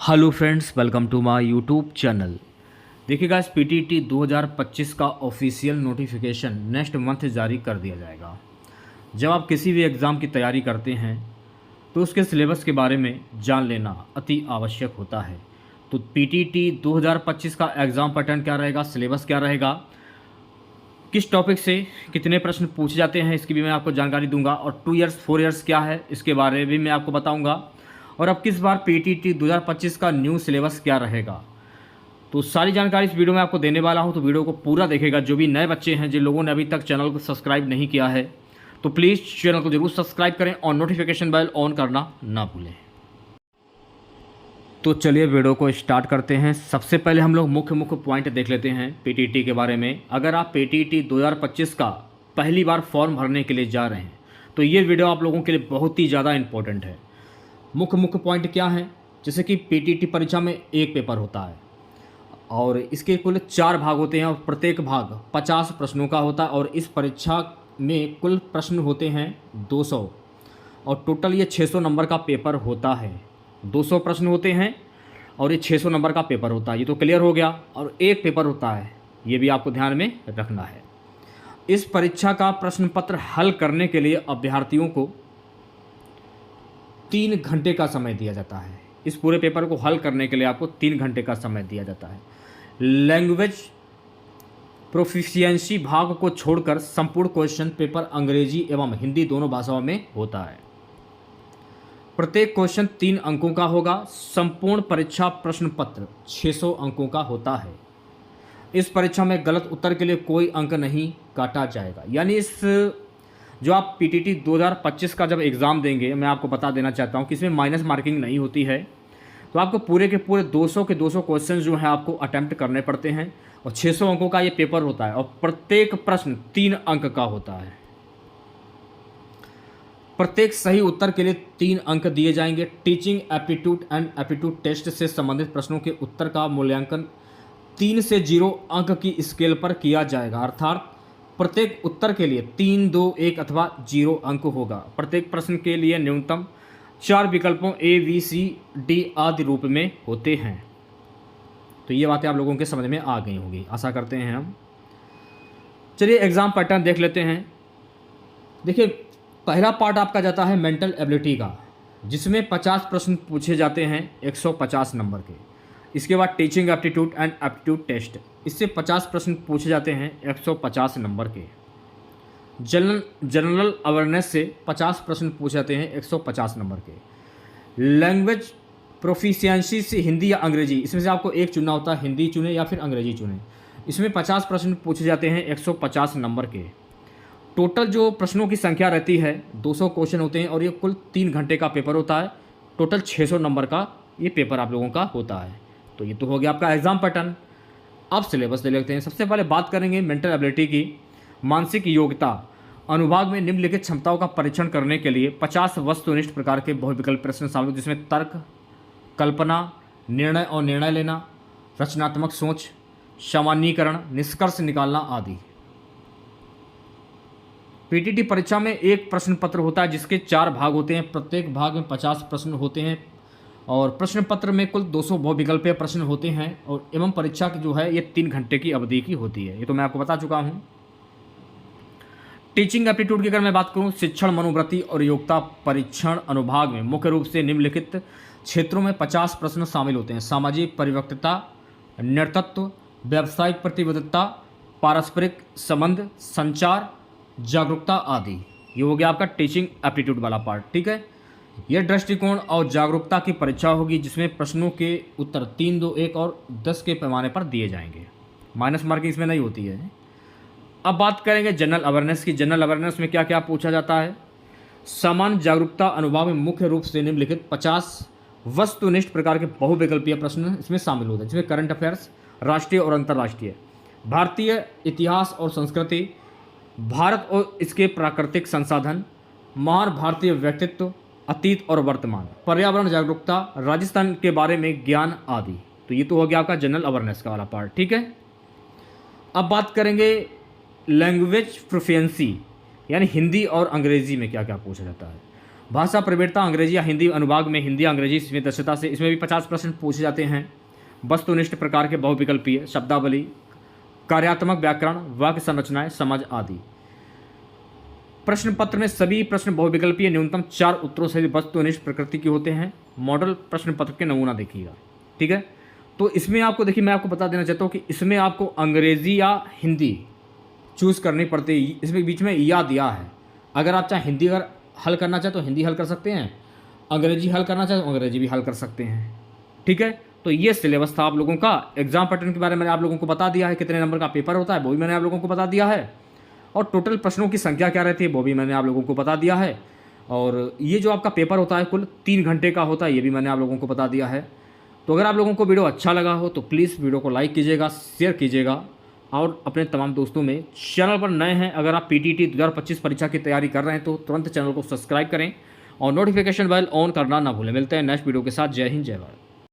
Hello friends, welcome to my YouTube channel. देखिए guys, PTT 2025 का official notification next month जारी कर दिया जाएगा। जब आप किसी भी एग्ज़ाम की तैयारी करते हैं तो उसके सिलेबस के बारे में जान लेना अति आवश्यक होता है। तो पीटीटी 2025 का एग्ज़ाम पैटर्न क्या रहेगा, सिलेबस क्या रहेगा, किस टॉपिक से कितने प्रश्न पूछे जाते हैं, इसकी भी मैं आपको जानकारी दूंगा। और 2 इयर्स 4 इयर्स क्या है, इसके बारे में भी मैं आपको बताऊंगा। और अब किस बार पीटीटी 2025 का न्यू सिलेबस क्या रहेगा, तो सारी जानकारी इस वीडियो में आपको देने वाला हूं। तो वीडियो को पूरा देखेगा। जो भी नए बच्चे हैं, जिन लोगों ने अभी तक चैनल को सब्सक्राइब नहीं किया है, तो प्लीज़ चैनल को जरूर सब्सक्राइब करें और नोटिफिकेशन बेल ऑन करना ना भूलें। तो चलिए वीडियो को स्टार्ट करते हैं। सबसे पहले हम लोग मुख्य पॉइंट देख लेते हैं पीटीटी के बारे में। अगर आप पीटीटी 2025 का पहली बार फॉर्म भरने के लिए जा रहे हैं तो ये वीडियो आप लोगों के लिए बहुत ही ज़्यादा इंपॉर्टेंट है। मुख्य पॉइंट क्या है, जैसे कि पीटीटी परीक्षा में एक पेपर होता है और इसके कुल 4 भाग होते हैं और प्रत्येक भाग 50 प्रश्नों का होता है। और इस परीक्षा में कुल प्रश्न होते हैं 200 और टोटल ये 600 नंबर का पेपर होता है। 200 प्रश्न होते हैं और ये 600 नंबर का पेपर होता है। ये तो क्लियर हो गया। और एक पेपर होता है, ये भी आपको ध्यान में रखना है। इस परीक्षा का प्रश्न पत्र हल करने के लिए अभ्यर्थियों को 3 घंटे का समय दिया जाता है। इस पूरे पेपर को हल करने के लिए आपको 3 घंटे का समय दिया जाता है। लैंग्वेज प्रोफिशिएंसी भाग को छोड़कर संपूर्ण क्वेश्चन पेपर अंग्रेजी एवं हिंदी दोनों भाषाओं में होता है। प्रत्येक क्वेश्चन 3 अंकों का होगा। संपूर्ण परीक्षा प्रश्न पत्र 600 अंकों का होता है। इस परीक्षा में गलत उत्तर के लिए कोई अंक नहीं काटा जाएगा। यानी इस जो आप पीटीटी 2025 का जब एग्ज़ाम देंगे, मैं आपको बता देना चाहता हूं कि इसमें माइनस मार्किंग नहीं होती है। तो आपको पूरे के पूरे 200 के 200 क्वेश्चन जो है आपको अटैम्प्ट करने पड़ते हैं और 600 अंकों का ये पेपर होता है और प्रत्येक प्रश्न 3 अंक का होता है। प्रत्येक सही उत्तर के लिए 3 अंक दिए जाएंगे। Teaching aptitude and aptitude test से संबंधित प्रश्नों के उत्तर का मूल्यांकन 3 से 0 अंक की स्केल पर किया जाएगा। अर्थात प्रत्येक उत्तर के लिए 3, 2, 1 अथवा 0 अंक होगा। प्रत्येक प्रश्न के लिए न्यूनतम 4 विकल्पों A, B, C, D आदि रूप में होते हैं। तो ये बातें आप लोगों के समझ में आ गई होंगी, आशा करते हैं हम। चलिए एग्ज़ाम पैटर्न देख लेते हैं। देखिए, पहला पार्ट आपका जाता है मेंटल एबिलिटी का, जिसमें 50 प्रश्न पूछे जाते हैं 150 नंबर के। इसके बाद teaching aptitude and aptitude test, इससे 50 प्रश्न पूछे जाते हैं 150 नंबर के। जनरल अवेयरनेस से 50 प्रश्न पूछे जाते हैं 150 नंबर के। लैंग्वेज प्रोफिशिएंसी से हिंदी या अंग्रेजी, इसमें से आपको एक चुनना होता है, हिंदी चुने या फिर अंग्रेजी चुने। इसमें 50 प्रश्न पूछे जाते हैं 150 नंबर के। टोटल जो प्रश्नों की संख्या रहती है 200 क्वेश्चन होते हैं और ये कुल 3 घंटे का पेपर होता है। टोटल 600 नंबर का ये पेपर आप लोगों का होता है। तो ये तो हो गया आपका एग्जाम पैटर्न। अब सिलेबस देख लेते हैं। सबसे पहले बात करेंगे मेंटल एबिलिटी की। मानसिक योग्यता अनुभाग में निम्नलिखित क्षमताओं का परीक्षण करने के लिए 50 वस्तुनिष्ठ प्रकार के बहुविकल्प प्रश्न शामिल, जिसमें तर्क, कल्पना, निर्णय और निर्णय लेना, रचनात्मक सोच, सामान्यीकरण, निष्कर्ष निकालना आदि। पीटीटी परीक्षा में एक प्रश्न पत्र होता है जिसके 4 भाग होते हैं। प्रत्येक भाग में 50 प्रश्न होते हैं और प्रश्न पत्र में कुल 200 बहुविकल्पीय प्रश्न होते हैं और एवं परीक्षा की जो है ये 3 घंटे की अवधि की होती है। ये तो मैं आपको बता चुका हूँ। टीचिंग एप्टीट्यूड की अगर मैं बात करूँ, शिक्षण, मनोवृत्ति और योग्यता परीक्षण अनुभाग में मुख्य रूप से निम्नलिखित क्षेत्रों में 50 प्रश्न शामिल होते हैं। सामाजिक परिपक्वता, नेतृत्व, व्यावसायिक प्रतिबद्धता, पारस्परिक संबंध, संचार, जागरूकता आदि। ये हो गया आपका टीचिंग एप्टीट्यूड वाला पार्ट। ठीक है, यह दृष्टिकोण और जागरूकता की परीक्षा होगी, जिसमें प्रश्नों के उत्तर 3, 2, 1 और 10 के पैमाने पर दिए जाएंगे। माइनस मार्किंग इसमें नहीं होती है। अब बात करेंगे जनरल अवेयरनेस की। जनरल अवेयरनेस में क्या क्या पूछा जाता है। सामान्य जागरूकता अनुभाग में मुख्य रूप से निम्नलिखित 50 वस्तुनिष्ठ प्रकार के बहुविकल्पीय प्रश्न इसमें शामिल होते हैं, जिसमें करंट अफेयर्स, राष्ट्रीय और अंतर्राष्ट्रीय, भारतीय इतिहास और संस्कृति, भारत और इसके प्राकृतिक संसाधन, महान भारतीय व्यक्तित्व, अतीत और वर्तमान, पर्यावरण जागरूकता, राजस्थान के बारे में ज्ञान आदि। तो ये तो हो गया आपका जनरल अवेयरनेस का वाला पार्ट। ठीक है, अब बात करेंगे लैंग्वेज प्रोफिशिएंसी, यानी हिंदी और अंग्रेजी में क्या क्या पूछा जाता है। भाषा प्रवीणता अंग्रेजी या हिंदी अनुभाग में हिंदी अंग्रेजी में दक्षता से, इसमें भी 50 प्रश्न पूछे जाते हैं। वस्तुनिष्ठ प्रकार के बहुविकल्पीय, शब्दावली, कार्यात्मक व्याकरण, वाक्य संरचनाएं, समझ आदि। प्रश्न पत्र में सभी प्रश्न बहुविकल्पीय न्यूनतम 4 उत्तरों से वस्तुनिष्ठ प्रकृति के होते हैं। मॉडल प्रश्न पत्र के नमूना देखिएगा, ठीक है। तो इसमें आपको देखिए, मैं आपको बता देना चाहता हूँ कि इसमें आपको अंग्रेजी या हिंदी चूज़ करनी पड़ती है। इसमें बीच में या दिया है, अगर आप चाहे हिंदी अगर हल करना चाहे तो हिंदी हल कर सकते हैं, अंग्रेजी हल करना चाहे तो अंग्रेजी भी हल कर सकते हैं, ठीक है। तो ये सिलेबस था आप लोगों का। एग्जाम पैटर्न के बारे में मैंने आप लोगों को बता दिया है, कितने नंबर का पेपर होता है वो भी मैंने आप लोगों को बता दिया है, और टोटल प्रश्नों की संख्या क्या रहती है वो भी मैंने आप लोगों को बता दिया है। और ये जो आपका पेपर होता है कुल 3 घंटे का होता है, ये भी मैंने आप लोगों को बता दिया है। तो अगर आप लोगों को वीडियो अच्छा लगा हो तो प्लीज़ वीडियो को लाइक कीजिएगा, शेयर कीजिएगा और अपने तमाम दोस्तों में। चैनल पर नए हैं, अगर आप पीटीटी 2025 परीक्षा की तैयारी कर रहे हैं तो तुरंत चैनल को सब्सक्राइब करें और नोटिफिकेशन बेल ऑन करना ना भूलें। मिलते हैं नेक्स्ट वीडियो के साथ। जय हिंद, जय भारत।